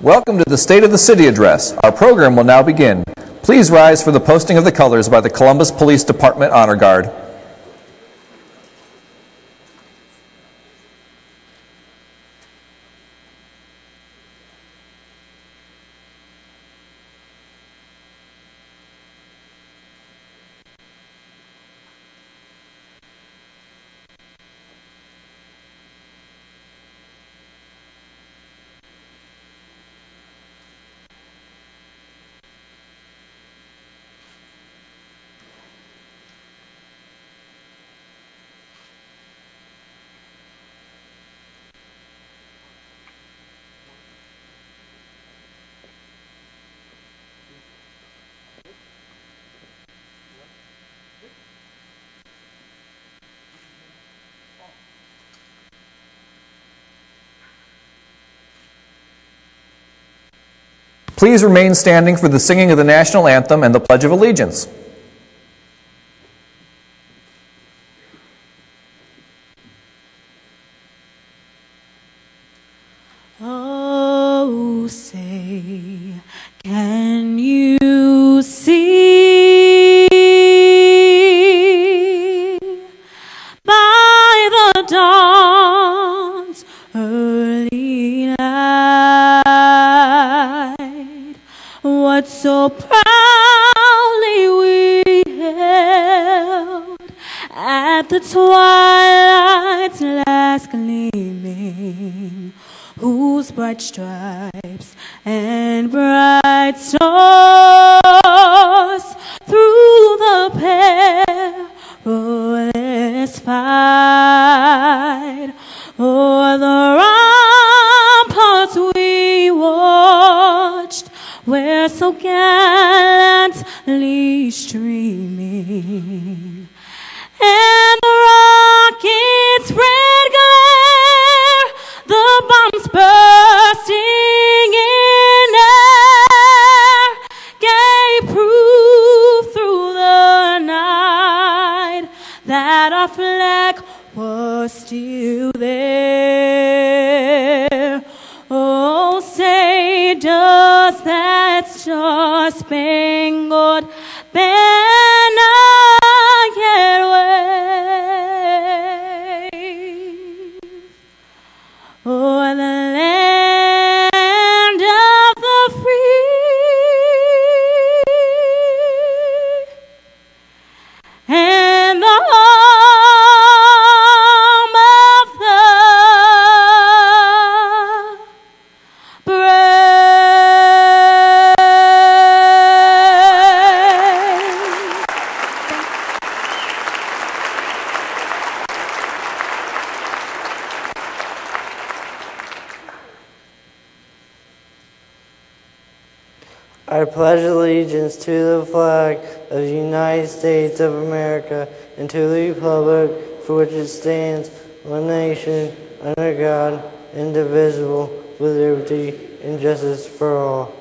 Welcome to the State of the City Address. Our program will now begin. Please rise for the posting of the colors by the Columbus Police Department Honor Guard. Please remain standing for the singing of the national anthem and the Pledge of Allegiance. Oh, say, can you see by the dawn's early light what so proudly we held at the twilight's last gleaming, whose bright stripes and bright stars through the perilous fight o'er the ramparts we watched, where so gallantly streaming, and the rocket's red glare, the bombs bursting in air, gave proof through the night that our flag was still there. Oh, say, does that star-spangled banner yet wave o'er the land of the free and the home of the brave? I pledge allegiance to the flag of the United States of America and to the republic for which it stands, one nation, under God, indivisible, with liberty and justice for all.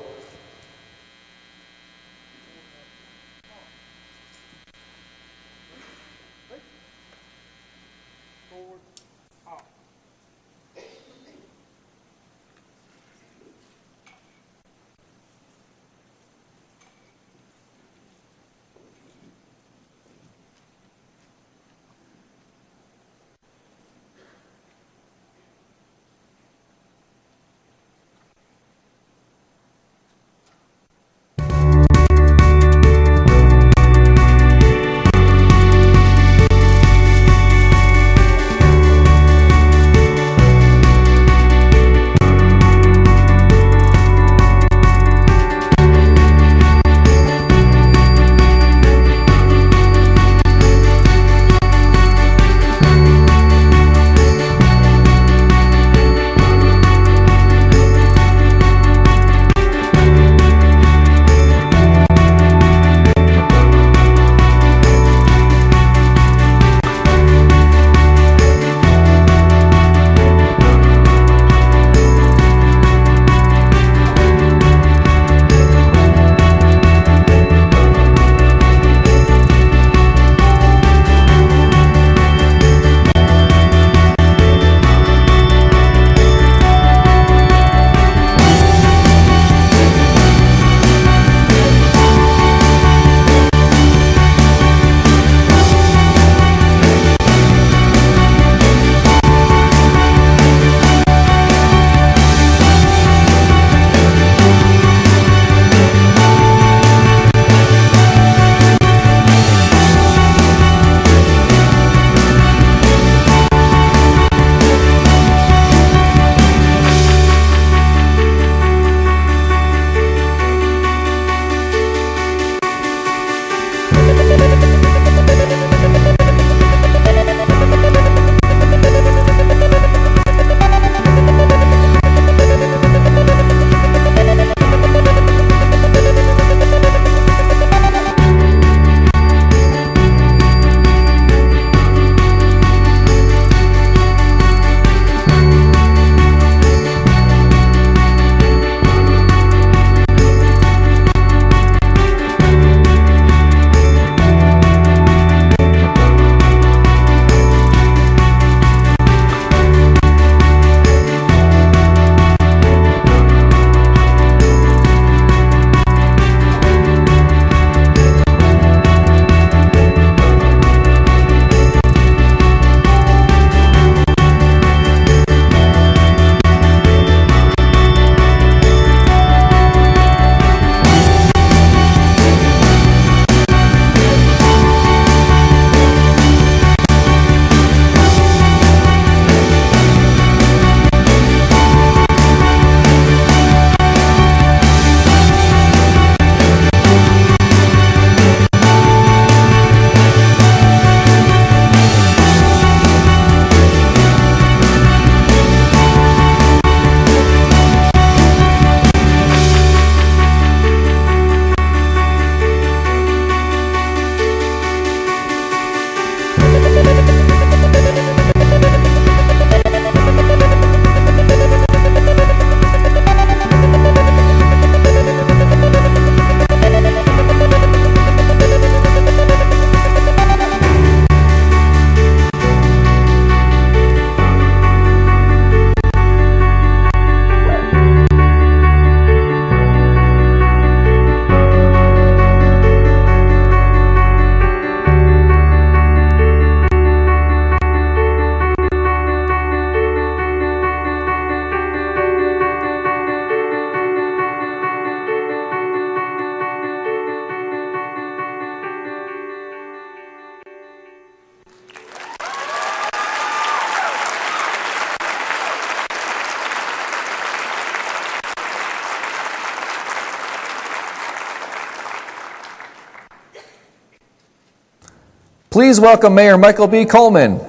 Please welcome Mayor Michael B. Coleman. Good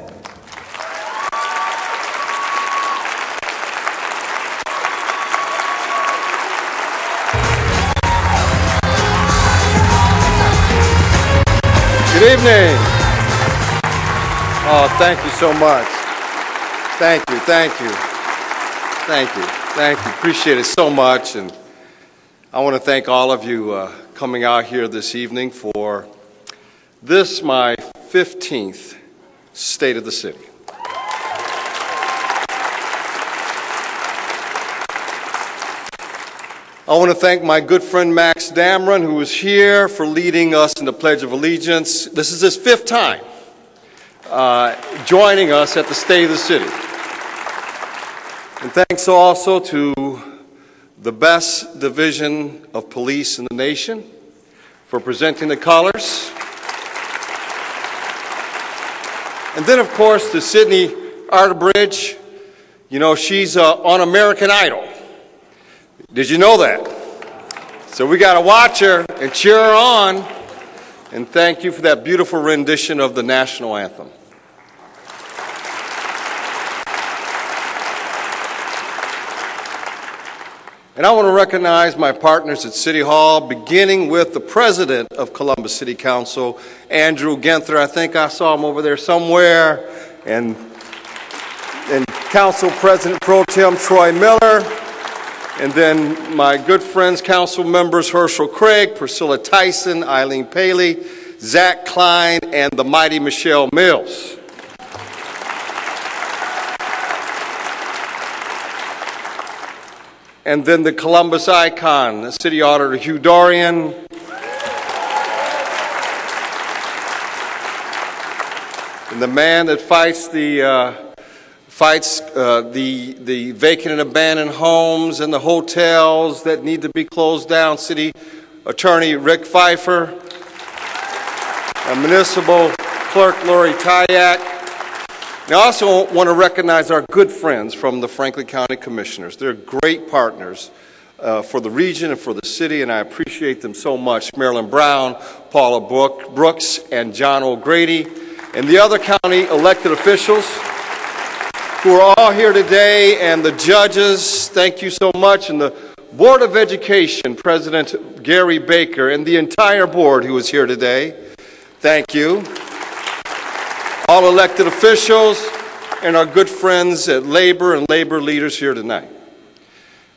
evening. Oh, thank you so much. Thank you, thank you. Thank you, thank you. Appreciate it so much. And I want to thank all of you coming out here this evening for this, my 15th State of the City. I want to thank my good friend Max Damron, who is here, for leading us in the Pledge of Allegiance. This is his 5th time joining us at the State of the City. And thanks also to the best division of police in the nation for presenting the colors. And then, of course, to Sydney Arterbridge. You know, she's on American Idol. Did you know that? So we got to watch her and cheer her on. And thank you for that beautiful rendition of the national anthem. And I want to recognize my partners at City Hall, beginning with the president of Columbus City Council, Andrew Ginther. I think I saw him over there somewhere. And Council President Pro Tem Troy Miller. And then my good friends, council members Herschel Craig, Priscilla Tyson, Eileen Paley, Zach Klein, and the mighty Michelle Mills. And then the Columbus icon, the City Auditor Hugh Dorian. And the man that fights the vacant and abandoned homes and the hotels that need to be closed down, City Attorney Rick Pfeiffer, Municipal Clerk Lori Tyack. And I also want to recognize our good friends from the Franklin County Commissioners. They're great partners for the region and for the city, and I appreciate them so much. Marilyn Brown, Paula Brooks, and John O'Grady, and the other county elected officials who are all here today, and the judges, thank you so much, and the Board of Education, President Gary Baker, and the entire board who is here today, thank you. All elected officials, and our good friends at Labor and Labor leaders here tonight.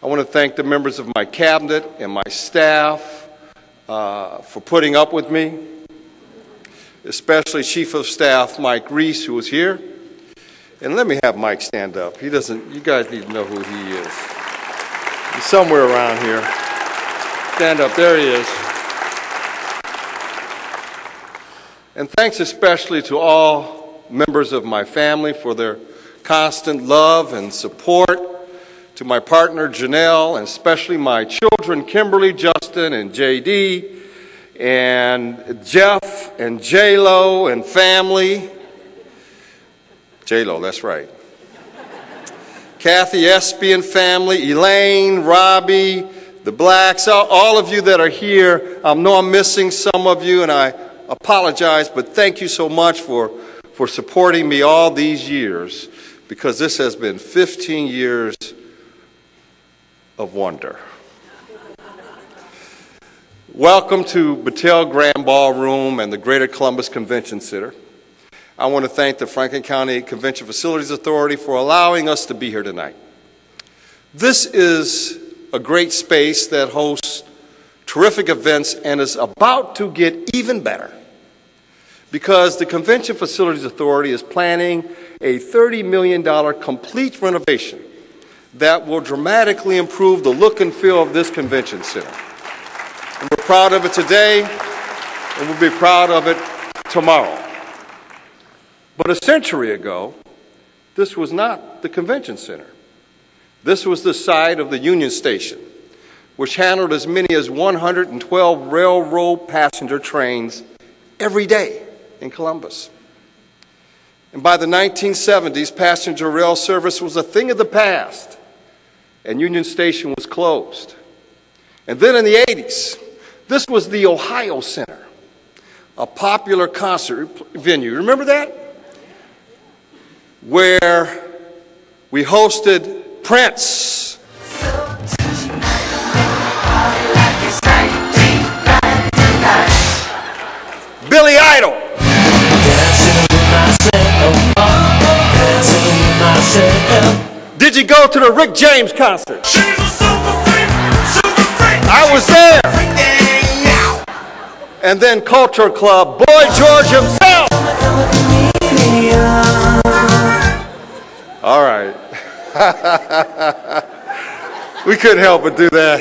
I want to thank the members of my cabinet and my staff for putting up with me, especially Chief of Staff Mike Reese, who is here. And let me have Mike stand up. He doesn't, you guys need to know who he is. He's somewhere around here. Stand up, there he is. And thanks especially to all members of my family for their constant love and support, to my partner Janelle, and especially my children Kimberly, Justin, and JD, and Jeff, and J-Lo, and family. J-Lo, that's right. Kathy Espy and family, Elaine, Robbie, the Blacks, all of you that are here. I know I'm missing some of you, and I apologize, but thank you so much for supporting me all these years, because this has been 15 years of wonder. Welcome to Battelle Grand Ballroom and the Greater Columbus Convention Center. I want to thank the Franklin County Convention Facilities Authority for allowing us to be here tonight. This is a great space that hosts terrific events and is about to get even better, because the Convention Facilities Authority is planning a $30 million complete renovation that will dramatically improve the look and feel of this convention center. And we're proud of it today, and we'll be proud of it tomorrow. But a century ago, this was not the convention center. This was the site of the Union Station, which handled as many as 112 railroad passenger trains every day in Columbus. And by the 1970s, passenger rail service was a thing of the past, and Union Station was closed. And then in the 80s, this was the Ohio Center, a popular concert venue. Remember that? Where we hosted Prince, Billy Idol. Did you go to the Rick James concert? I was there. And then Culture Club, Boy George himself. All right. We couldn't help but do that.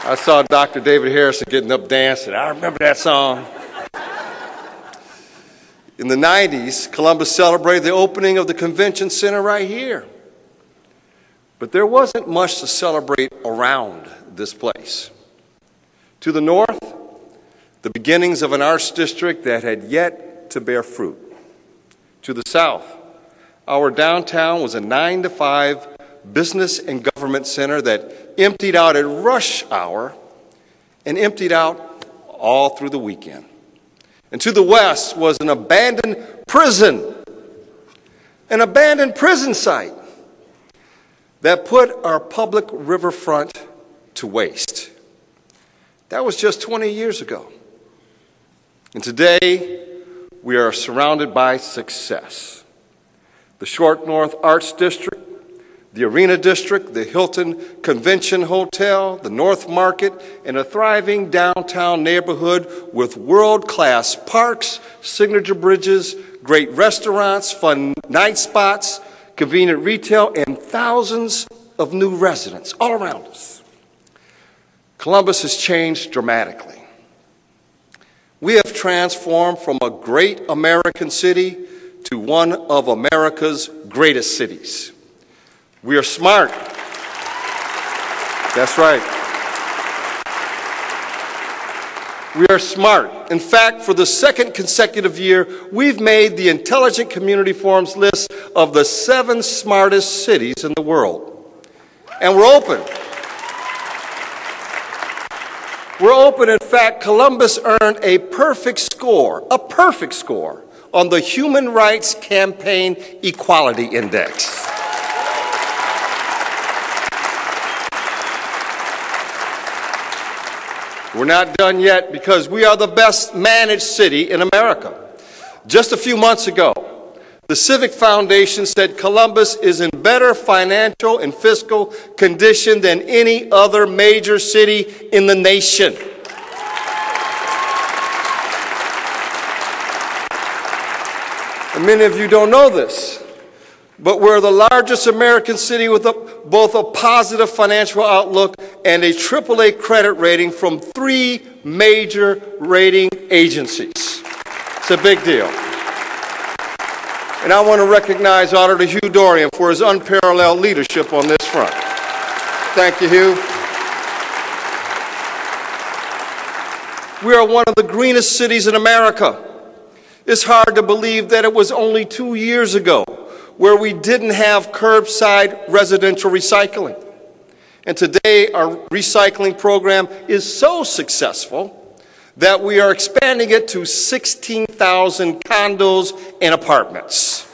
I saw Dr. David Harrison getting up dancing. I remember that song. In the 90s, Columbus celebrated the opening of the convention center right here. But there wasn't much to celebrate around this place. To the north, the beginnings of an arts district that had yet to bear fruit. To the south, our downtown was a 9-to-5 business and government center that emptied out at rush hour and emptied out all through the weekend. And to the west was an abandoned prison site that put our public riverfront to waste. That was just 20 years ago. And today, we are surrounded by success. The Short North Arts District, the Arena District, the Hilton Convention Hotel, the North Market, and a thriving downtown neighborhood with world-class parks, signature bridges, great restaurants, fun night spots, convenient retail, and thousands of new residents all around us. Columbus has changed dramatically. We have transformed from a great American city to one of America's greatest cities. We are smart. That's right. We are smart. In fact, for the second consecutive year, we've made the Intelligent Community Forum's list of the 7 smartest cities in the world. And we're open. We're open. In fact, Columbus earned a perfect score on the Human Rights Campaign Equality Index. We're not done yet because we are the best managed city in America. Just a few months ago, the Civic Foundation said Columbus is in better financial and fiscal condition than any other major city in the nation. And many of you don't know this, but we're the largest American city with both a positive financial outlook and a AAA credit rating from 3 major rating agencies. It's a big deal. And I want to recognize Auditor Hugh Dorian for his unparalleled leadership on this front. Thank you, Hugh. We are one of the greenest cities in America. It's hard to believe that it was only 2 years ago where we didn't have curbside residential recycling. And today our recycling program is so successful that we are expanding it to 16,000 condos and apartments.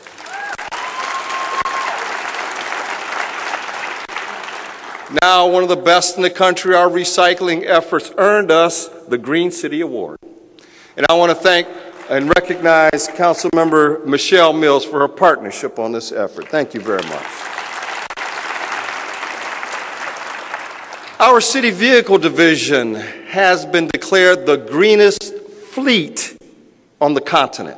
Now, one of the best in the country, our recycling efforts earned us the Green City Award. And I want to thank and recognize Councilmember Michelle Mills for her partnership on this effort. Thank you very much. Our city vehicle division has been declared the greenest fleet on the continent.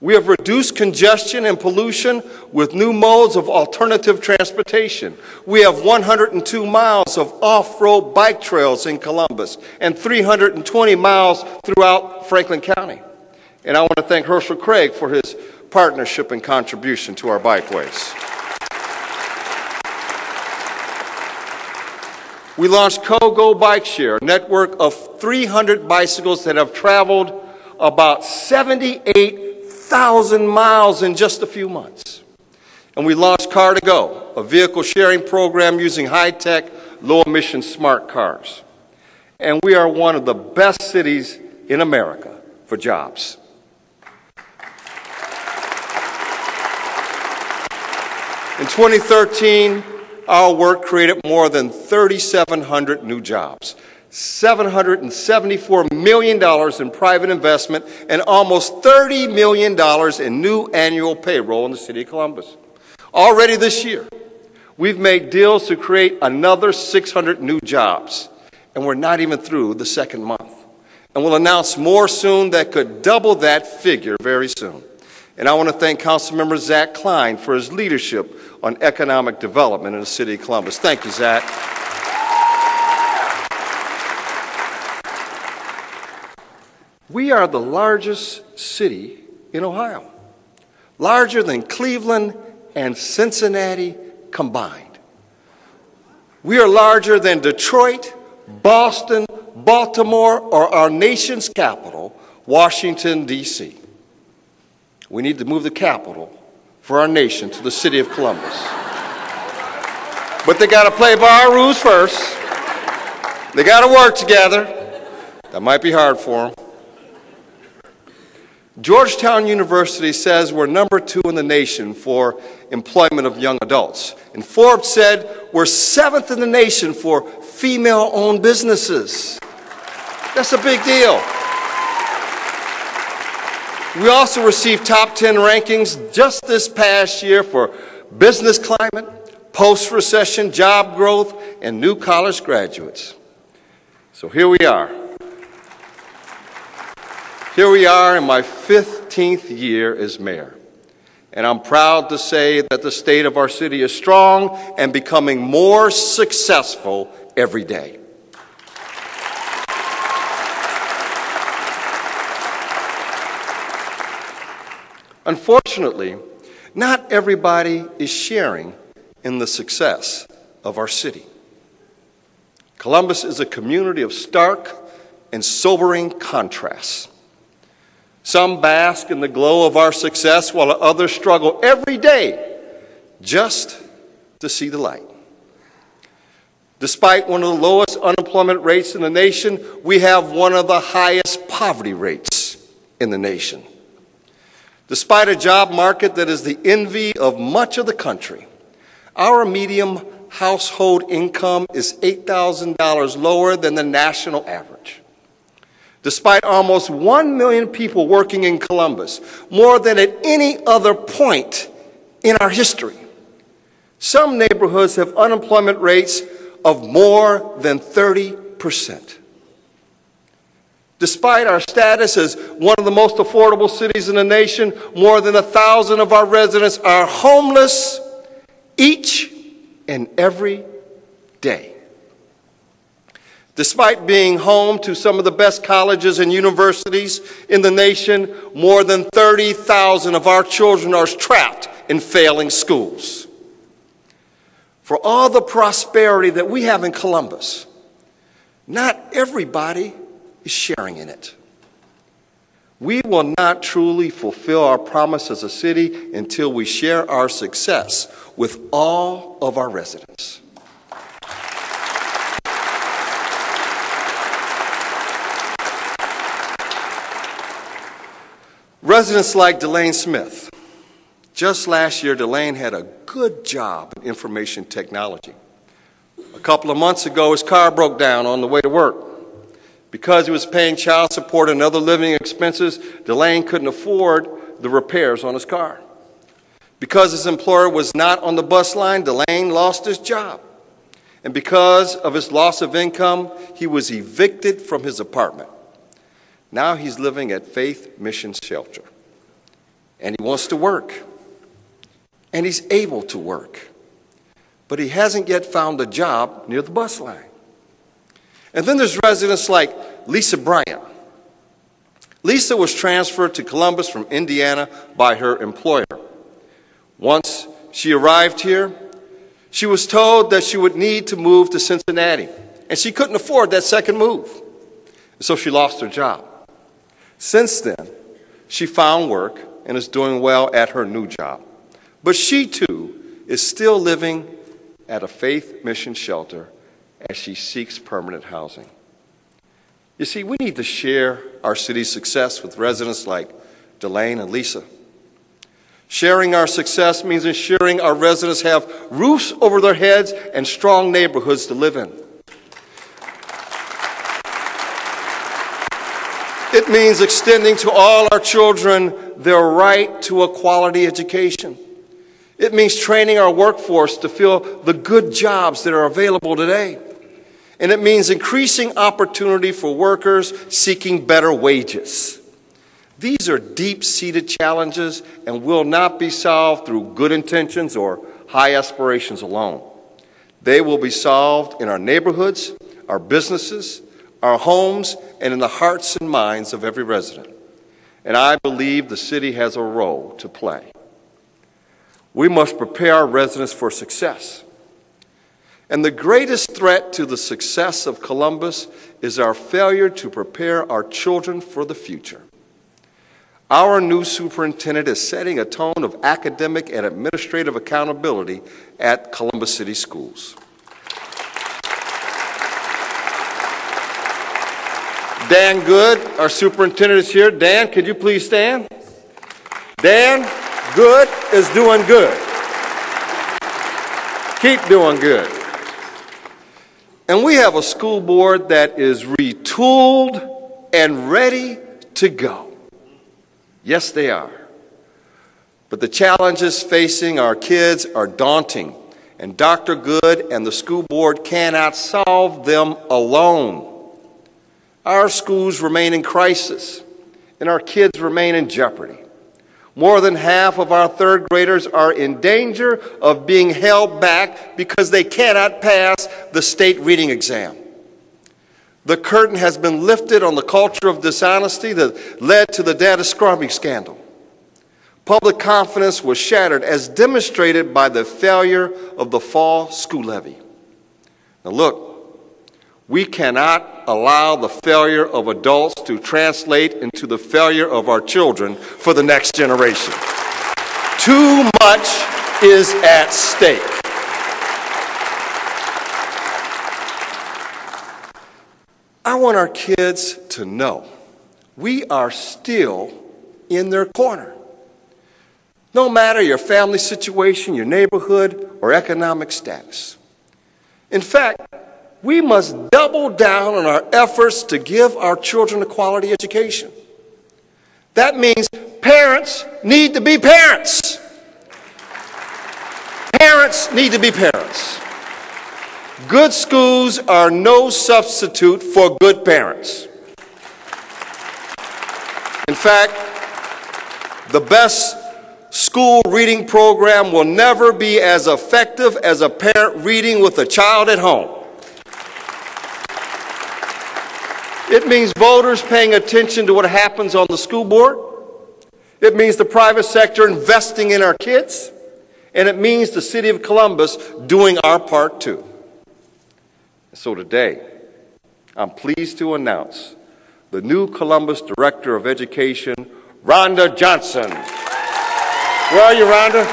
We have reduced congestion and pollution with new modes of alternative transportation. We have 102 miles of off-road bike trails in Columbus and 320 miles throughout Franklin County. And I want to thank Herschel Craig for his partnership and contribution to our bikeways. We launched Go Bike Share, a network of 300 bicycles that have traveled about 78,000 miles in just a few months. And we launched Car2Go, a vehicle sharing program using high-tech, low-emission smart cars. And we are one of the best cities in America for jobs. In 2013, our work created more than 3,700 new jobs, $774 million in private investment, and almost $30 million in new annual payroll in the city of Columbus. Already this year, we've made deals to create another 600 new jobs, and we're not even through the second month. And we'll announce more soon that could double that figure very soon. And I want to thank Councilmember Zach Klein for his leadership on economic development in the city of Columbus. Thank you, Zach. We are the largest city in Ohio, larger than Cleveland and Cincinnati combined. We are larger than Detroit, Boston, Baltimore, or our nation's capital, Washington, D.C. We need to move the capital for our nation to the city of Columbus. But they got to play by our rules first. They got to work together. That might be hard for them. Georgetown University says we're number 2 in the nation for employment of young adults. And Forbes said we're 7th in the nation for female-owned businesses. That's a big deal. We also received top 10 rankings just this past year for business climate, post-recession job growth, and new college graduates. So here we are. Here we are in my 15th year as mayor. And I'm proud to say that the state of our city is strong and becoming more successful every day. Unfortunately, not everybody is sharing in the success of our city. Columbus is a community of stark and sobering contrasts. Some bask in the glow of our success while others struggle every day just to see the light. Despite one of the lowest unemployment rates in the nation, we have one of the highest poverty rates in the nation. Despite a job market that is the envy of much of the country, our median household income is $8,000 lower than the national average. Despite almost 1 million people working in Columbus, more than at any other point in our history, some neighborhoods have unemployment rates of more than 30%. Despite our status as one of the most affordable cities in the nation, more than 1,000 of our residents are homeless each and every day. Despite being home to some of the best colleges and universities in the nation, more than 30,000 of our children are trapped in failing schools. For all the prosperity that we have in Columbus, not everybody is sharing in it. We will not truly fulfill our promise as a city until we share our success with all of our residents. Residents like Delane Smith. Just last year, Delane had a good job in information technology. A couple of months ago, his car broke down on the way to work. Because he was paying child support and other living expenses, Delane couldn't afford the repairs on his car. Because his employer was not on the bus line, Delane lost his job. And because of his loss of income, he was evicted from his apartment. Now he's living at Faith Mission Shelter. And he wants to work. And he's able to work. But he hasn't yet found a job near the bus line. And then there's residents like Lisa Bryant. Lisa was transferred to Columbus from Indiana by her employer. Once she arrived here, she was told that she would need to move to Cincinnati, and she couldn't afford that second move. So she lost her job. Since then, she found work and is doing well at her new job. But she, too, is still living at a faith mission shelter as she seeks permanent housing. You see, we need to share our city's success with residents like Delane and Lisa. Sharing our success means ensuring our residents have roofs over their heads and strong neighborhoods to live in. It means extending to all our children their right to a quality education. It means training our workforce to fill the good jobs that are available today. And it means increasing opportunity for workers seeking better wages. These are deep-seated challenges and will not be solved through good intentions or high aspirations alone. They will be solved in our neighborhoods, our businesses, our homes, and in the hearts and minds of every resident. And I believe the city has a role to play. We must prepare our residents for success. And the greatest threat to the success of Columbus is our failure to prepare our children for the future. Our new superintendent is setting a tone of academic and administrative accountability at Columbus City Schools. Dan Good, our superintendent, is here. Dan, could you please stand? Dan Good is doing good. Keep doing good. And we have a school board that is retooled and ready to go. Yes, they are. But the challenges facing our kids are daunting, and Dr. Good and the school board cannot solve them alone. Our schools remain in crisis, and our kids remain in jeopardy. More than half of our third graders are in danger of being held back because they cannot pass the state reading exam. The curtain has been lifted on the culture of dishonesty that led to the data scrubbing scandal. Public confidence was shattered as demonstrated by the failure of the fall school levy. Now look, we cannot allow the failure of adults to translate into the failure of our children for the next generation. Too much is at stake. I want our kids to know we are still in their corner. No matter your family situation, your neighborhood, or economic status. In fact, we must double down on our efforts to give our children a quality education. That means parents need to be parents. Parents need to be parents. Good schools are no substitute for good parents. In fact, the best school reading program will never be as effective as a parent reading with a child at home. It means voters paying attention to what happens on the school board. It means the private sector investing in our kids. And it means the city of Columbus doing our part too. So today, I'm pleased to announce the new Columbus Director of Education, Rhonda Johnson. Where are you, Rhonda?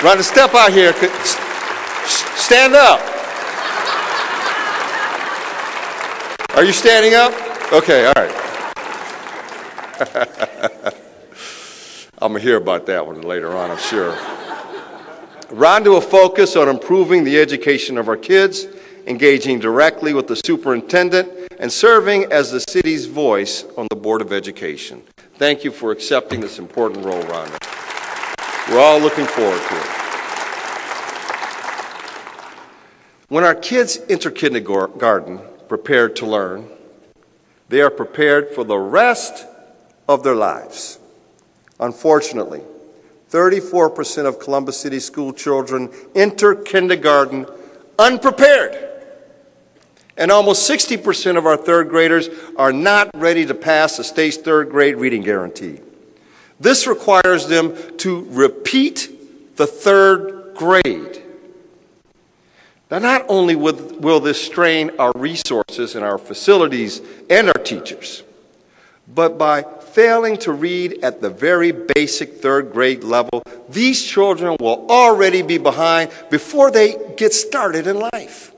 Rhonda, step out here. Stand up. Are you standing up? Okay, all right. I'm going to hear about that one later on, I'm sure. Rhonda will focus on improving the education of our kids, engaging directly with the superintendent, and serving as the city's voice on the Board of Education. Thank you for accepting this important role, Rhonda. We're all looking forward to it. When our kids enter kindergarten prepared to learn, they are prepared for the rest of their lives. Unfortunately, 34% of Columbus City school children enter kindergarten unprepared. And almost 60% of our third graders are not ready to pass the state's third grade reading guarantee. This requires them to repeat the third grade. Now, not only will this strain our resources and our facilities and our teachers, but by failing to read at the very basic third grade level, these children will already be behind before they get started in life.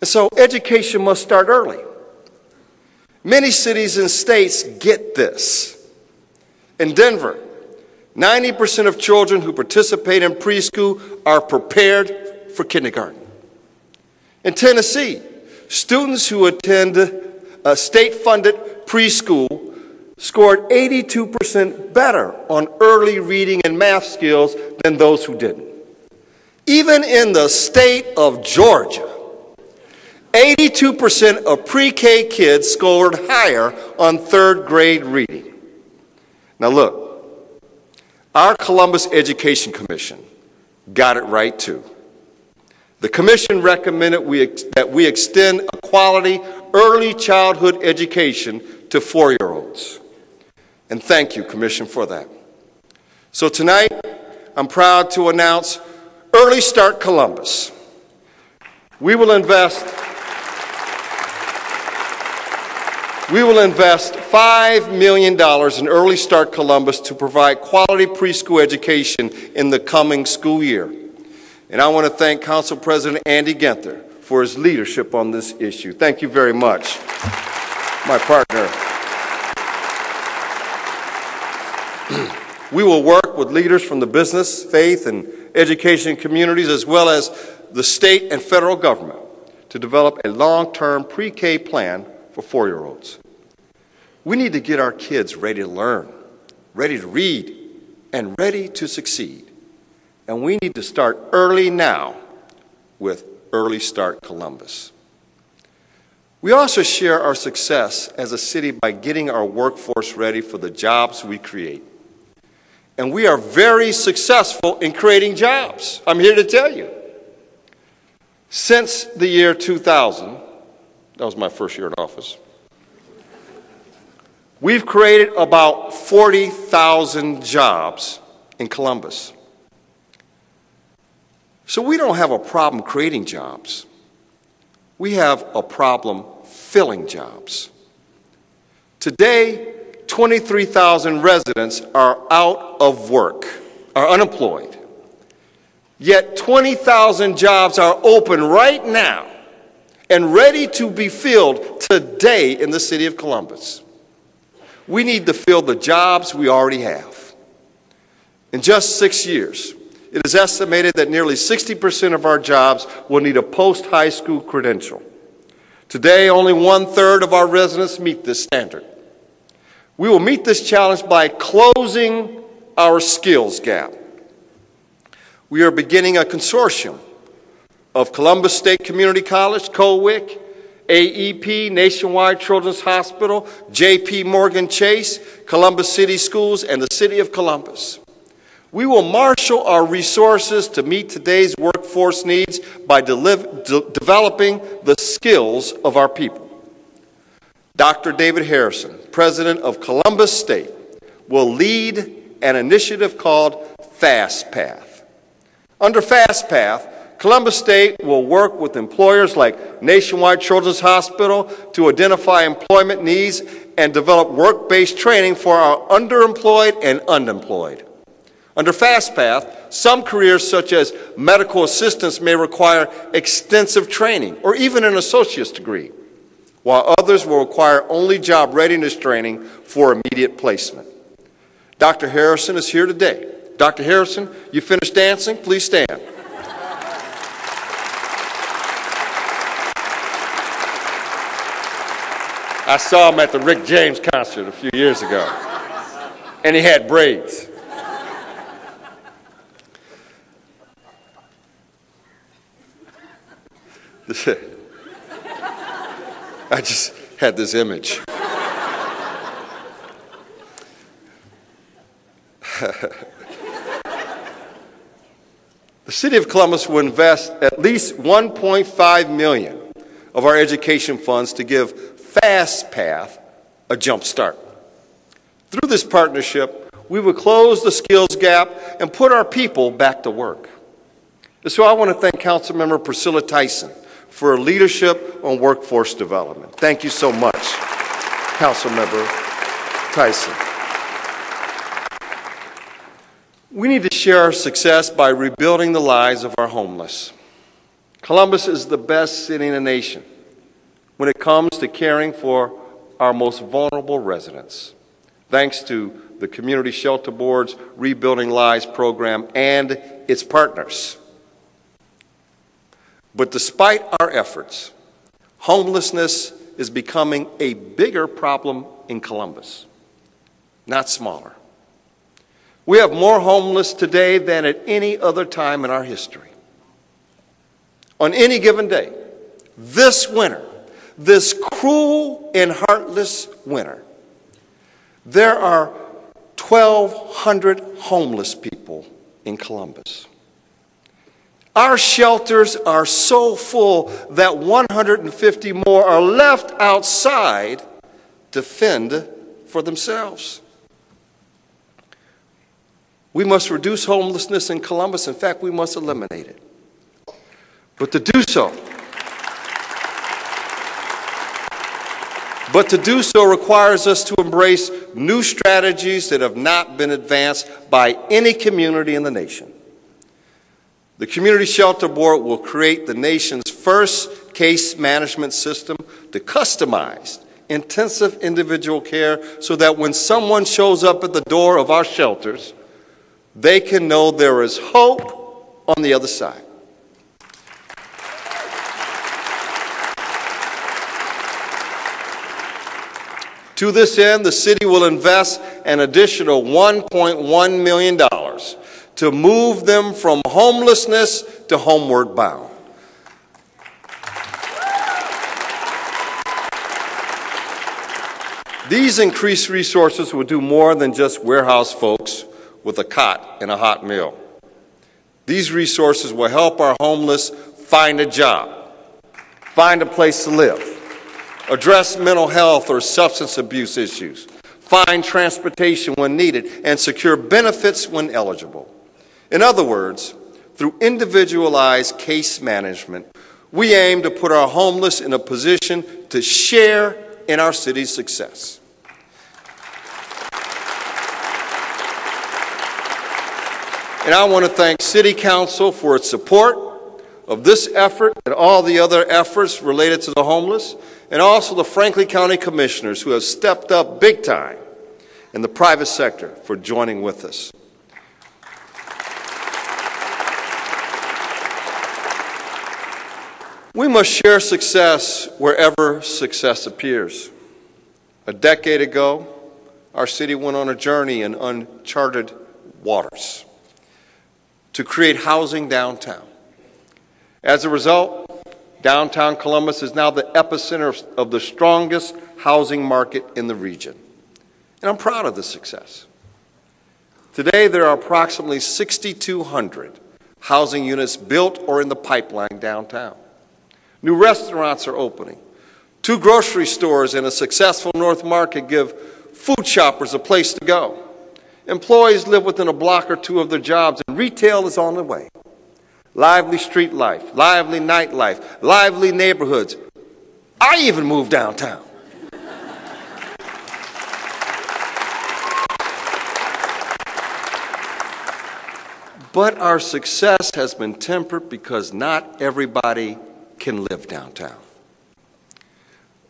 And so education must start early. Many cities and states get this. In Denver, 90% of children who participate in preschool are prepared for kindergarten. In Tennessee, students who attend a state-funded preschool scored 82% better on early reading and math skills than those who didn't. Even in the state of Georgia, 82% of pre-K kids scored higher on third grade reading. Now look, our Columbus Education Commission got it right too. The commission recommended that we extend a quality early childhood education to 4-year-olds. And thank you, Commission, for that. So tonight, I'm proud to announce Early Start Columbus. We will invest $5 million in Early Start Columbus to provide quality preschool education in the coming school year. And I want to thank Council President Andy Ginther for his leadership on this issue. Thank you very much, my partner. We will work with leaders from the business, faith, and education communities, as well as the state and federal government, to develop a long-term pre-K plan for 4-year-olds. We need to get our kids ready to learn, ready to read, and ready to succeed. And we need to start early now with Early Start Columbus. We also share our success as a city by getting our workforce ready for the jobs we create. And we are very successful in creating jobs. I'm here to tell you. Since the year 2000, that was my first year in office, we've created about 40,000 jobs in Columbus. So we don't have a problem creating jobs. We have a problem filling jobs. Today, 23,000 residents are out of work, are unemployed. Yet 20,000 jobs are open right now and ready to be filled today in the city of Columbus. We need to fill the jobs we already have. In just 6 years, it is estimated that nearly 60% of our jobs will need a post-high school credential. Today, only 1/3 of our residents meet this standard. We will meet this challenge by closing our skills gap. We are beginning a consortium of Columbus State Community College, COWIC, AEP, Nationwide Children's Hospital, J.P. Morgan Chase, Columbus City Schools, and the City of Columbus. We will marshal our resources to meet today's workforce needs by developing the skills of our people. Dr. David Harrison, president of Columbus State, will lead an initiative called FastPath. Under FastPath, Columbus State will work with employers like Nationwide Children's Hospital to identify employment needs and develop work-based training for our underemployed and unemployed. Under FastPath, some careers such as medical assistants may require extensive training or even an associate's degree, while others will require only job readiness training for immediate placement. Dr. Harrison is here today. Dr. Harrison, you finished dancing? Please stand. I saw him at the Rick James concert a few years ago, and he had braids. I just had this image. The City of Columbus will invest at least $1.5 million of our education funds to give FastPath a jump start. Through this partnership, we will close the skills gap and put our people back to work. And so I want to thank Councilmember Priscilla Tyson for her leadership on workforce development. Thank you so much, Councilmember Tyson. We need to share our success by rebuilding the lives of our homeless. Columbus is the best city in the nation when it comes to caring for our most vulnerable residents, thanks to the Community Shelter Board's Rebuilding Lives program and its partners. But despite our efforts, homelessness is becoming a bigger problem in Columbus, not smaller. We have more homeless today than at any other time in our history. On any given day, this winter, this cruel and heartless winter, there are 1,200 homeless people in Columbus. Our shelters are so full that 150 more are left outside to fend for themselves. We must reduce homelessness in Columbus. In fact, we must eliminate it. But to do so requires us to embrace new strategies that have not been advanced by any community in the nation. The Community Shelter Board will create the nation's first case management system to customize intensive individual care so that when someone shows up at the door of our shelters, they can know there is hope on the other side. To this end, the city will invest an additional $1.1 million to move them from homelessness to homeward bound. These increased resources will do more than just warehouse folks with a cot and a hot meal. These resources will help our homeless find a job, find a place to live, address mental health or substance abuse issues, find transportation when needed, and secure benefits when eligible. In other words, through individualized case management, we aim to put our homeless in a position to share in our city's success. And I want to thank City Council for its support of this effort and all the other efforts related to the homeless, and also the Franklin County Commissioners who have stepped up big time in the private sector for joining with us. We must share success wherever success appears. A decade ago, our city went on a journey in uncharted waters to create housing downtown. As a result, downtown Columbus is now the epicenter of the strongest housing market in the region. And I'm proud of this success. Today, there are approximately 6,200 housing units built or in the pipeline downtown. New restaurants are opening. 2 grocery stores and a successful North Market give food shoppers a place to go. Employees live within a block or 2 of their jobs, and retail is on the way. Lively street life, lively nightlife, lively neighborhoods. I even moved downtown. But our success has been tempered because not everybody can live downtown.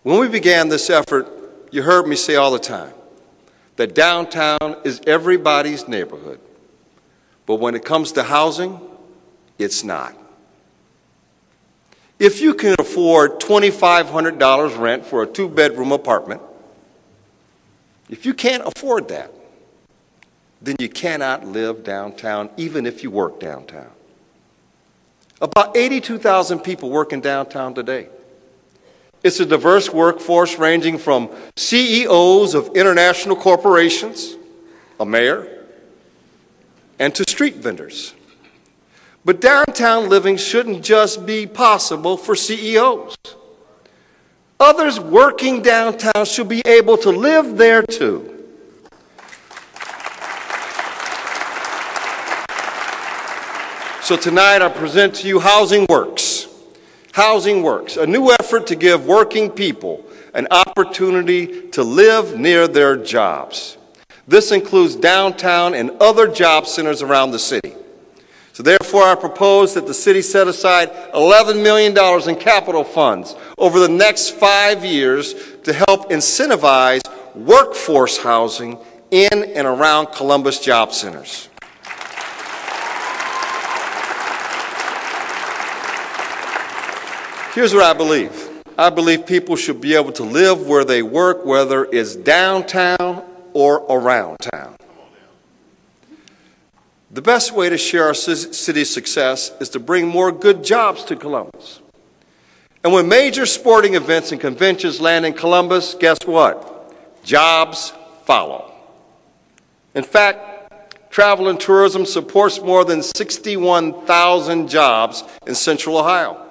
When we began this effort, you heard me say all the time that downtown is everybody's neighborhood. But when it comes to housing, it's not. If you can afford $2,500 rent for a 2-bedroom apartment, if you can't afford that, then you cannot live downtown, even if you work downtown. About 82,000 people work in downtown today. It's a diverse workforce ranging from CEOs of international corporations, a mayor, and to street vendors. But downtown living shouldn't just be possible for CEOs. Others working downtown should be able to live there too. So tonight I present to you Housing Works. Housing Works, a new effort to give working people an opportunity to live near their jobs. This includes downtown and other job centers around the city. So therefore, I propose that the city set aside $11 million in capital funds over the next 5 years to help incentivize workforce housing in and around Columbus job centers. Here's what I believe. I believe people should be able to live where they work, whether it's downtown or around town. The best way to share our city's success is to bring more good jobs to Columbus. And when major sporting events and conventions land in Columbus, guess what? Jobs follow. In fact, travel and tourism supports more than 61,000 jobs in Central Ohio.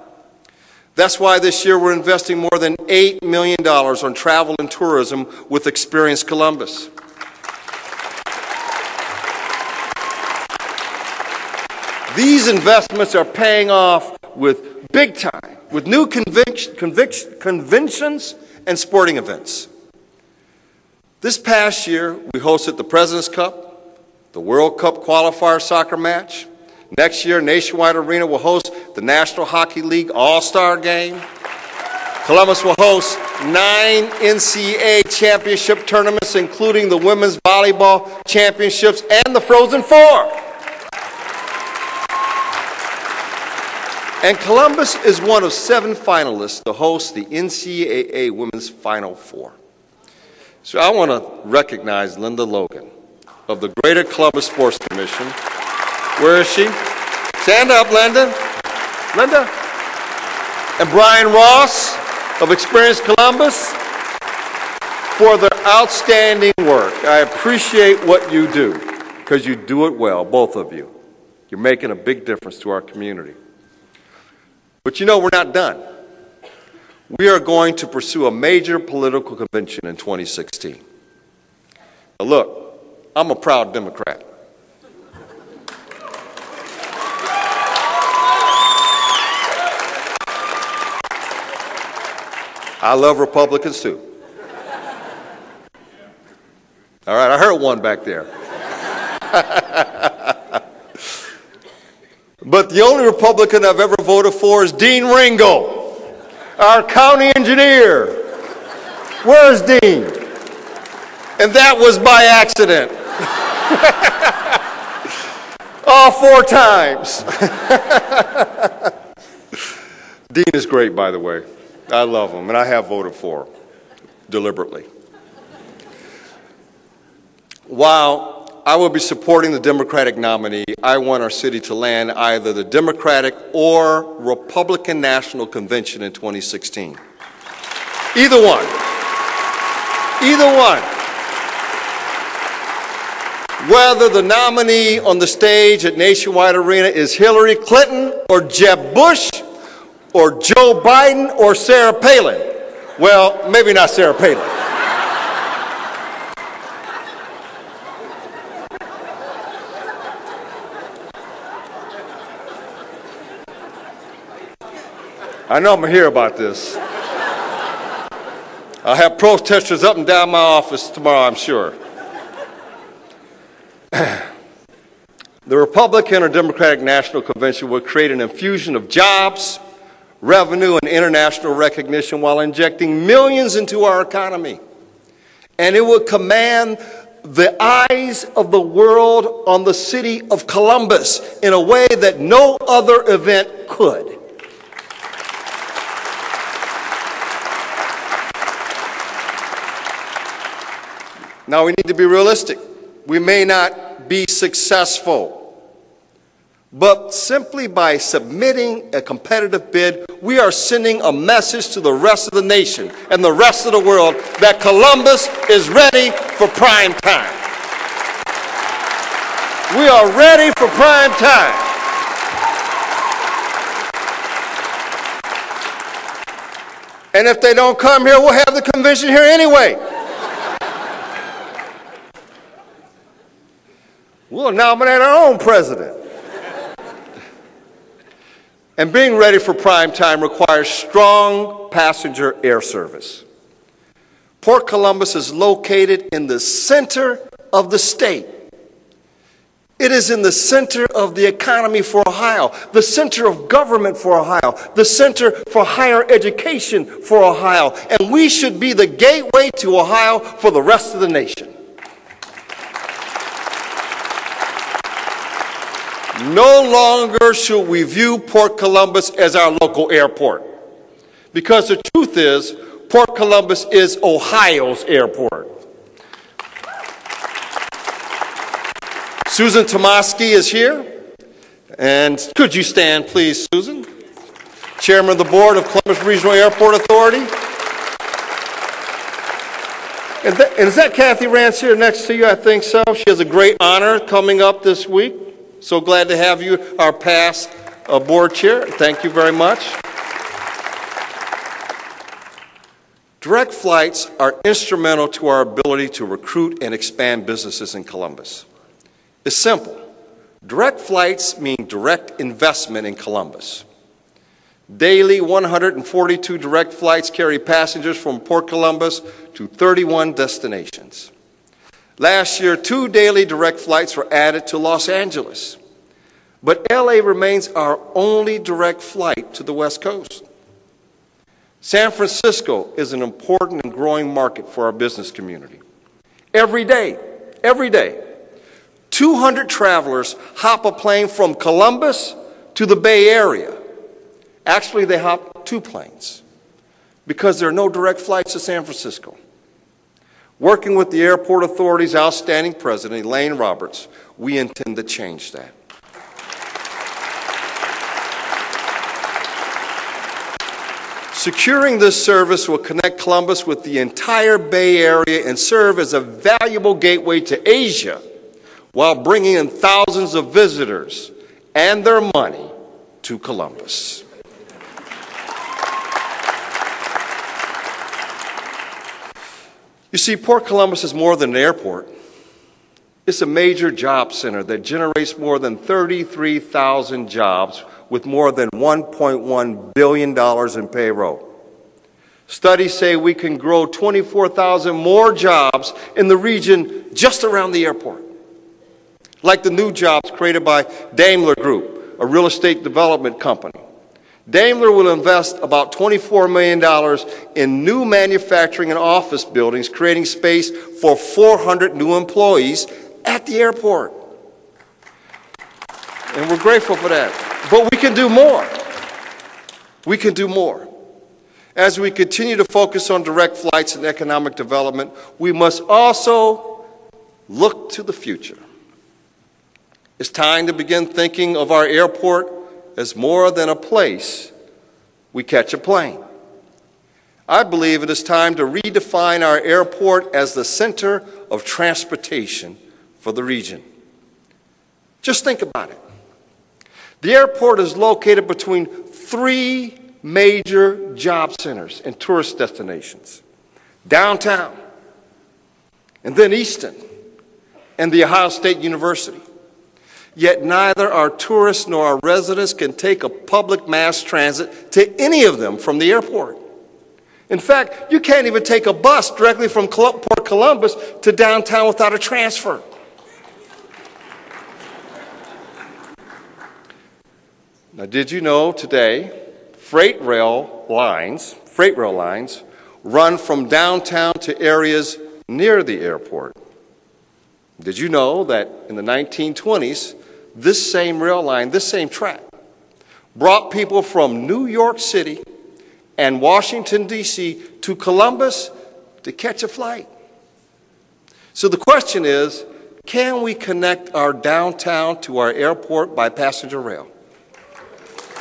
That's why this year we're investing more than $8 million on travel and tourism with Experience Columbus. These investments are paying off with big time, with new conventions and sporting events. This past year, we hosted the President's Cup, the World Cup qualifier soccer match. Next year, Nationwide Arena will host the National Hockey League All-Star Game. Columbus will host 9 NCAA championship tournaments, including the Women's Volleyball Championships and the Frozen Four. And Columbus is one of 7 finalists to host the NCAA Women's Final Four. So I want to recognize Linda Logan of the Greater Columbus Sports Commission. Where is she? Stand up, Linda. Linda. And Brian Ross of Experience Columbus for their outstanding work. I appreciate what you do because you do it well, both of you. You're making a big difference to our community. But you know, we're not done. We are going to pursue a major political convention in 2016. Now look, I'm a proud Democrat. I love Republicans too. All right, I heard one back there. But the only Republican I've ever voted for is Dean Ringo, our county engineer. Where's Dean? And that was by accident. All 4 times. Dean is great, by the way. I love him, and I have voted for him deliberately. While I will be supporting the Democratic nominee, I want our city to land either the Democratic or Republican National Convention in 2016. Either one. Either one. Whether the nominee on the stage at Nationwide Arena is Hillary Clinton or Jeb Bush or Joe Biden or Sarah Palin. Well, maybe not Sarah Palin. I know I'm going to hear about this. I'll have protesters up and down my office tomorrow, I'm sure. The Republican or Democratic National Convention will create an infusion of jobs, revenue, and international recognition while injecting millions into our economy. And it will command the eyes of the world on the city of Columbus in a way that no other event could. Now we need to be realistic. We may not be successful, but simply by submitting a competitive bid, we are sending a message to the rest of the nation and the rest of the world that Columbus is ready for prime time. We are ready for prime time. And if they don't come here, we'll have the convention here anyway. We'll nominate our own president. And being ready for prime time requires strong passenger air service. Port Columbus is located in the center of the state. It is in the center of the economy for Ohio, the center of government for Ohio, the center for higher education for Ohio, and we should be the gateway to Ohio for the rest of the nation. No longer should we view Port Columbus as our local airport, because the truth is, Port Columbus is Ohio's airport. Susan Tomasky is here. And could you stand, please, Susan? Chairman of the Board of Columbus Regional Airport Authority. And is that Kathy Rance here next to you? I think so. She has a great honor coming up this week. So glad to have you, our past board chair. Thank you very much. Direct flights are instrumental to our ability to recruit and expand businesses in Columbus. It's simple. Direct flights mean direct investment in Columbus. Daily, 142 direct flights carry passengers from Port Columbus to 31 destinations. Last year, 2 daily direct flights were added to Los Angeles. But LA remains our only direct flight to the West Coast. San Francisco is an important and growing market for our business community. Every day, 200 travelers hop a plane from Columbus to the Bay Area. Actually, they hop 2 planes because there are no direct flights to San Francisco. Working with the airport authority's outstanding president, Elaine Roberts, we intend to change that. Securing this service will connect Columbus with the entire Bay Area and serve as a valuable gateway to Asia, while bringing in thousands of visitors and their money to Columbus. You see, Port Columbus is more than an airport. It's a major job center that generates more than 33,000 jobs with more than $1.1 billion in payroll. Studies say we can grow 24,000 more jobs in the region just around the airport. Like the new jobs created by Daimler Group, a real estate development company. Daimler will invest about $24 million in new manufacturing and office buildings, creating space for 400 new employees at the airport. And we're grateful for that. But we can do more. We can do more. As we continue to focus on direct flights and economic development, we must also look to the future. It's time to begin thinking of our airport as more than a place we catch a plane. I believe it is time to redefine our airport as the center of transportation for the region. Just think about it. The airport is located between 3 major job centers and tourist destinations: downtown, and then Easton, and the Ohio State University. Yet neither our tourists nor our residents can take a public mass transit to any of them from the airport. In fact, you can't even take a bus directly from Port Columbus to downtown without a transfer. Now, did you know today freight rail lines run from downtown to areas near the airport? Did you know that in the 1920s, this same rail line, this same track, brought people from New York City and Washington, D.C. to Columbus to catch a flight? So the question is, can we connect our downtown to our airport by passenger rail?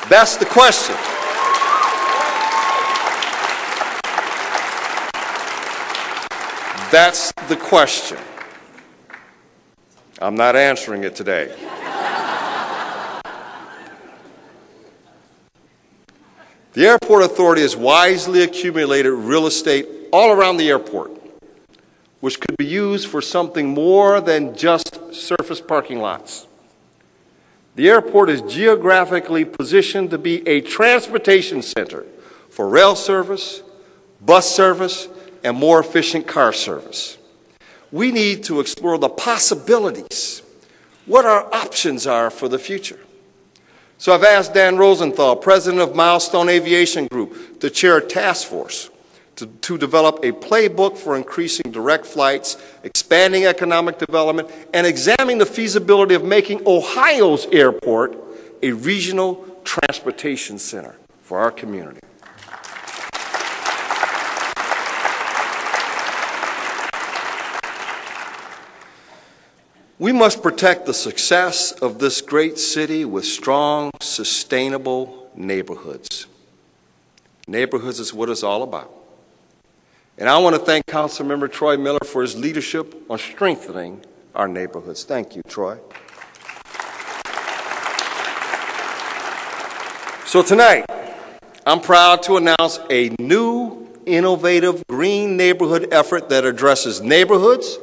That's the question. That's the question. I'm not answering it today. The airport authority has wisely accumulated real estate all around the airport, which could be used for something more than just surface parking lots. The airport is geographically positioned to be a transportation center for rail service, bus service, and more efficient car service. We need to explore the possibilities, what our options are for the future. So I've asked Dan Rosenthal, president of Milestone Aviation Group, to chair a task force to develop a playbook for increasing direct flights, expanding economic development, and examining the feasibility of making Ohio's airport a regional transportation center for our community. We must protect the success of this great city with strong, sustainable neighborhoods. Neighborhoods is what it's all about. And I want to thank Councilmember Troy Miller for his leadership on strengthening our neighborhoods. Thank you, Troy. So tonight, I'm proud to announce a new, innovative green neighborhood effort that addresses neighborhoods,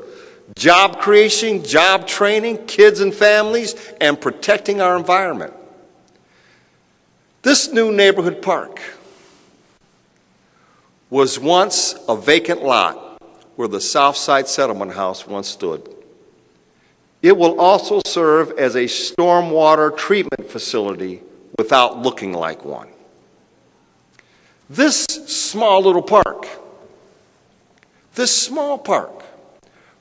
job creation, job training, kids and families, and protecting our environment. This new neighborhood park was once a vacant lot where the Southside Settlement House once stood. It will also serve as a stormwater treatment facility without looking like one. This small little park, this small park,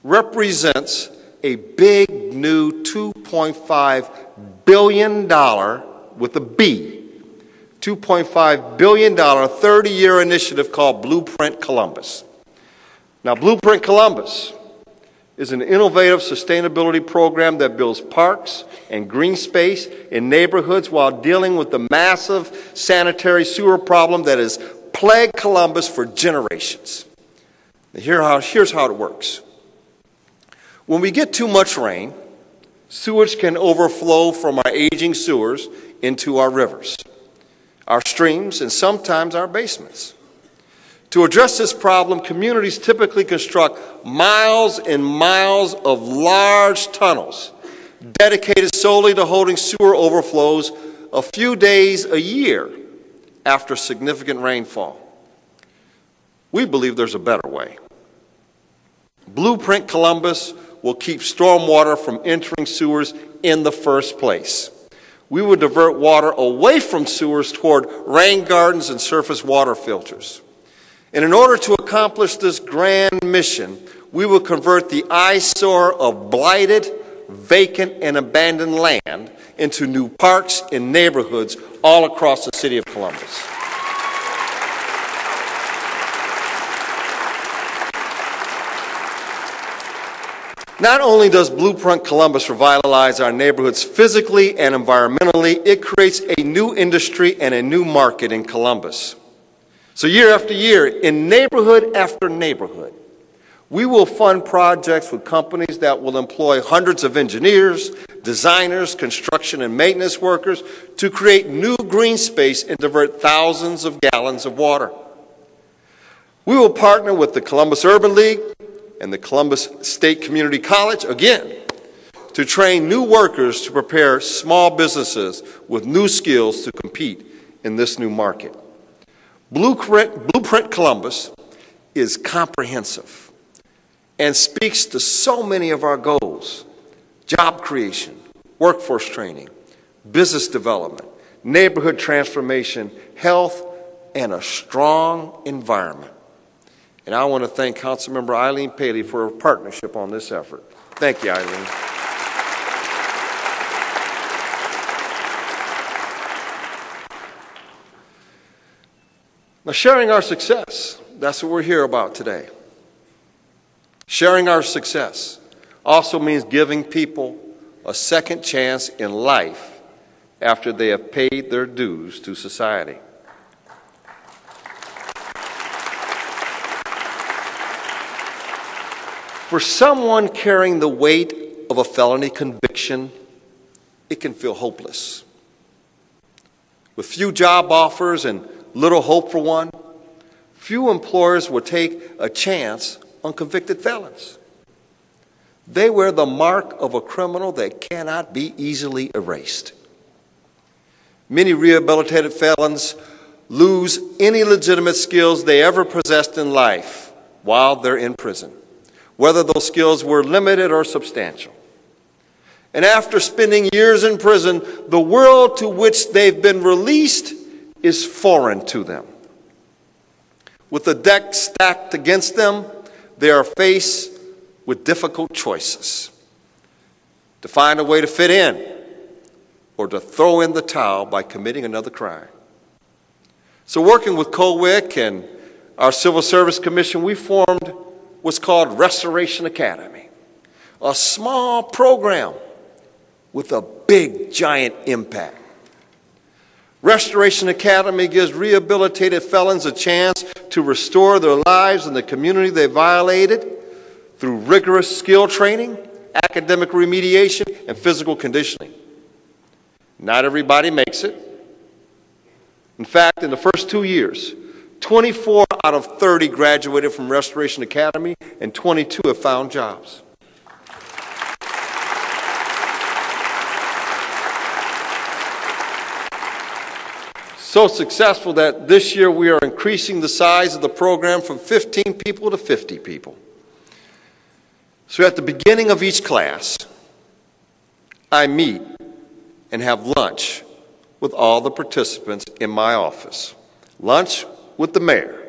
represents a big new $2.5 billion, with a B, $2.5 billion 30-year initiative called Blueprint Columbus. Now, Blueprint Columbus is an innovative sustainability program that builds parks and green space in neighborhoods while dealing with the massive sanitary sewer problem that has plagued Columbus for generations. Here's how it works. When we get too much rain, sewage can overflow from our aging sewers into our rivers, our streams, and sometimes our basements. To address this problem, communities typically construct miles and miles of large tunnels dedicated solely to holding sewer overflows a few days a year after significant rainfall. We believe there's a better way. Blueprint Columbus will keep stormwater from entering sewers in the first place. We will divert water away from sewers toward rain gardens and surface water filters. And in order to accomplish this grand mission, we will convert the eyesore of blighted, vacant, and abandoned land into new parks and neighborhoods all across the city of Columbus. Not only does Blueprint Columbus revitalize our neighborhoods physically and environmentally, it creates a new industry and a new market in Columbus. So year after year, in neighborhood after neighborhood, we will fund projects with companies that will employ hundreds of engineers, designers, construction and maintenance workers to create new green space and divert thousands of gallons of water. We will partner with the Columbus Urban League and the Columbus State Community College, again, to train new workers to prepare small businesses with new skills to compete in this new market. Blueprint Columbus is comprehensive and speaks to so many of our goals: job creation, workforce training, business development, neighborhood transformation, health, and a strong environment. And I want to thank Councilmember Eileen Paley for her partnership on this effort. Thank you, Eileen. Now, sharing our success, that's what we're here about today. Sharing our success also means giving people a second chance in life after they have paid their dues to society. For someone carrying the weight of a felony conviction, it can feel hopeless. With few job offers and little hope for one, few employers will take a chance on convicted felons. They wear the mark of a criminal that cannot be easily erased. Many rehabilitated felons lose any legitimate skills they ever possessed in life while they're in prison, whether those skills were limited or substantial. And after spending years in prison, the world to which they've been released is foreign to them. With the deck stacked against them, they are faced with difficult choices: to find a way to fit in or to throw in the towel by committing another crime. So working with COWIC and our Civil Service Commission, we formed what's called Restoration Academy, a small program with a big, giant impact. Restoration Academy gives rehabilitated felons a chance to restore their lives in the community they violated through rigorous skill training, academic remediation, and physical conditioning. Not everybody makes it. In fact, in the first 2 years, 24 out of 30 graduated from Restoration Academy, and 22 have found jobs. So successful that this year we are increasing the size of the program from 15 people to 50 people. So at the beginning of each class, I meet and have lunch with all the participants in my office. Lunch with the mayor.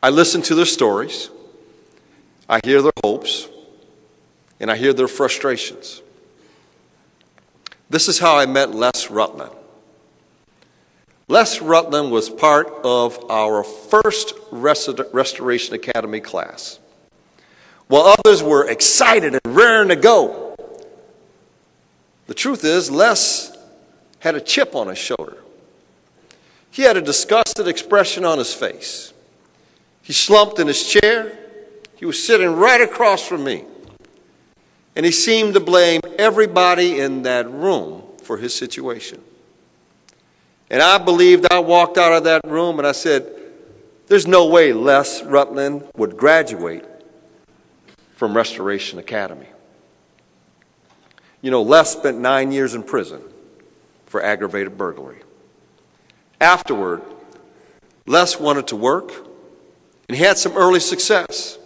I listen to their stories, I hear their hopes, and I hear their frustrations. This is how I met Les Rutland. Les Rutland was part of our first Restoration Academy class. While others were excited and raring to go, the truth is Les had a chip on his shoulder. He had a disgusted expression on his face. He slumped in his chair. He was sitting right across from me. And he seemed to blame everybody in that room for his situation. And I believed I walked out of that room and I said, there's no way Les Rutland would graduate from Restoration Academy. You know, Les spent 9 years in prison for aggravated burglary. Afterward, Les wanted to work, and he had some early success.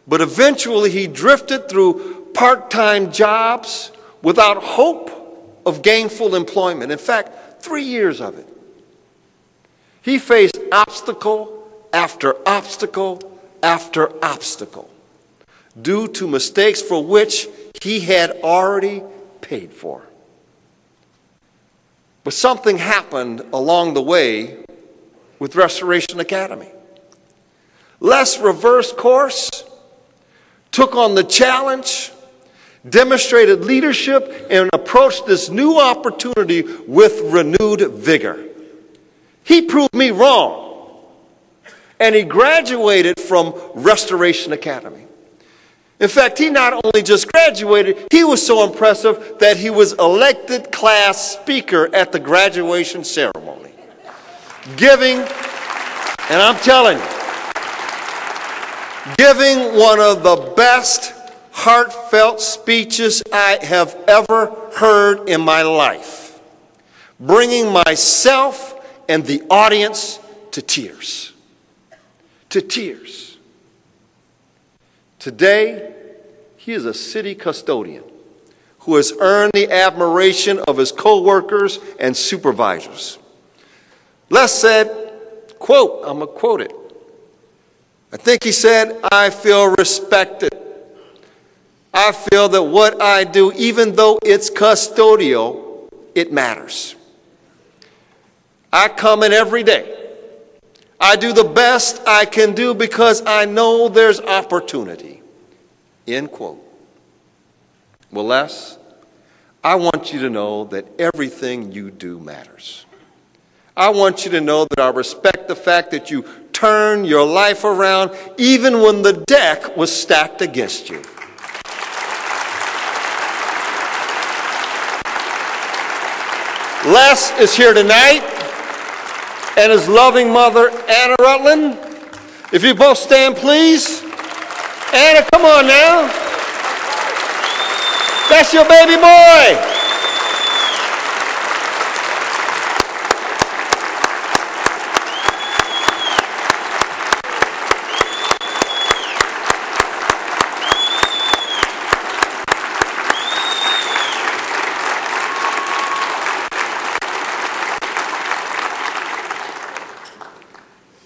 But eventually he drifted through part-time jobs without hope of gainful employment. In fact, 3 years of it. He faced obstacle after obstacle after obstacle due to mistakes for which he had already paid for. But something happened along the way with Restoration Academy. Les reversed course, took on the challenge, demonstrated leadership, and approached this new opportunity with renewed vigor. He proved me wrong, and he graduated from Restoration Academy. In fact, he not only just graduated, he was so impressive that he was elected class speaker at the graduation ceremony. Giving, and I'm telling you, giving one of the best heartfelt speeches I have ever heard in my life, bringing myself and the audience to tears. To tears. Today, he is a city custodian who has earned the admiration of his co-workers and supervisors. Les said, quote, I'm going to quote it. I think he said, I feel respected. I feel that what I do, even though it's custodial, it matters. I come in every day. I do the best I can do because I know there's opportunity. End quote. Well, Les, I want you to know that everything you do matters. I want you to know that I respect the fact that you turn your life around even when the deck was stacked against you. Les is here tonight, and his loving mother, Anna Rutland. If you both stand, please. Anna, come on now. That's your baby boy.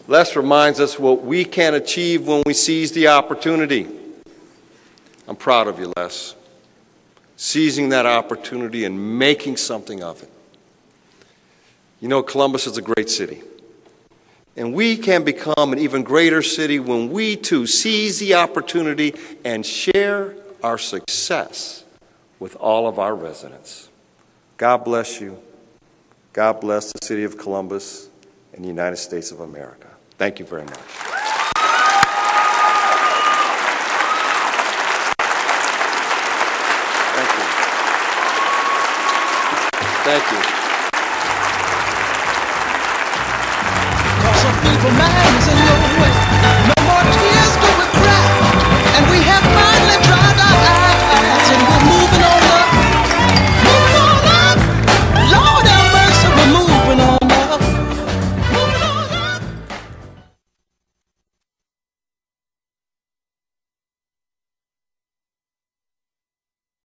Les reminds us what we can achieve when we seize the opportunity. I'm proud of you, Les. Seizing that opportunity and making something of it. You know, Columbus is a great city. And we can become an even greater city when we too seize the opportunity and share our success with all of our residents. God bless you. God bless the city of Columbus and the United States of America. Thank you very much. Thank you. Thank you. People minds in your way. No more tears do we cry, and we have finally dried our eyes.